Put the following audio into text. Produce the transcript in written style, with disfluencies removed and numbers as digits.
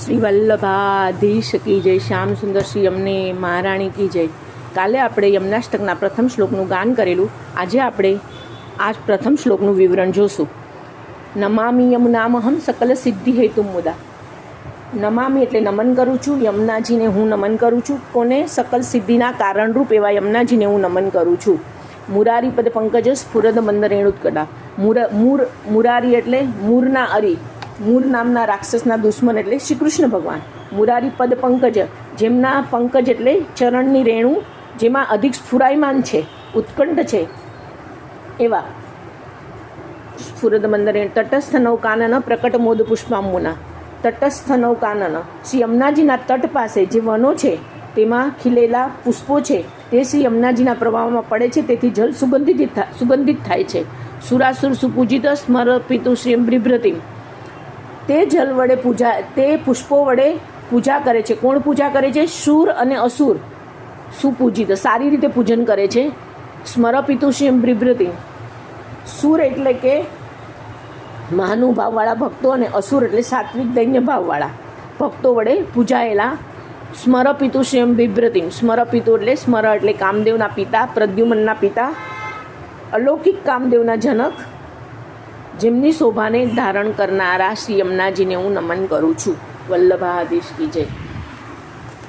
શ્રી વલ્લભાધીશ કી જય, શ્યામ સુંદર શ્રી અમને મહારાણી કી જય. કાલે આપણે યમનાષ્ટકના પ્રથમ શ્લોકનું ગાન કરેલું. આજે આપણે આ પ્રથમ શ્લોકનું વિવરણ જોશું. નમામિ યમુનામહમ સકલ સિદ્ધિ હેતુ મુદા. નમામિ એટલે નમન કરું છું, યમુનાજીને હું નમન કરું છું. કોને? સકલ સિદ્ધિના કારણરૂપ એવા યમુનાજીને હું નમન કરું છું. મુરારી પદ પંકજ સ્ફુરદ મંદ રેણુત્કડા. મુરારી એટલે મૂરના અરી, મૂર નામના રાક્ષસના દુશ્મન એટલે શ્રી કૃષ્ણ ભગવાન. મુરારી પદ પંકજ, જેમના પંકજ એટલે ચરણની રેણુ, જેમાં અધિક સ્ફુરાયમાન છે, ઉત્કંઠ છે એવા સ્ફુરદ મંદરેણ. તટસ્થ નૌકાનન પ્રકટ મોદ પુષ્પાંબુના. તટસ્થ નૌકાનન, શ્રી યમુનાજીના તટ પાસે જે વનો છે તેમાં ખીલેલા પુષ્પો છે તે શ્રી યમુનાજીના પ્રવાહમાં પડે છે, તેથી જલ સુગંધિત થાય છે. સુરાસુર સુપૂજિત સ્મરપિતુ શ્રી બિભ્રતિમ. તે જલ વડે પૂજા, તે પુષ્પો વડે પૂજા કરે છે. કોણ પૂજા કરે છે? શૂર અને અસુર સુપૂજિત, સારી રીતે પૂજન કરે છે. સ્મરપિતુ શ્રી બિભ્રતિમ. સુર એટલે કે મહાનુભાવવાળા ભક્તો અને અસુર એટલે સાત્વિક દૈન્ય ભાવવાળા ભક્તો વડે પૂજાયેલા સ્મરપિતુ શ્રી બિભ્રતિમ. સ્મરપિતુ એટલે સ્મર એટલે કામદેવના પિતા, પ્રદ્યુમનના પિતા, અલૌકિક કામદેવના જનક, જેમની શોભાને ધારણ કરનારા શ્રી યમુનાજીને હું નમન કરું છું. વલ્લભાધીશ કી જય.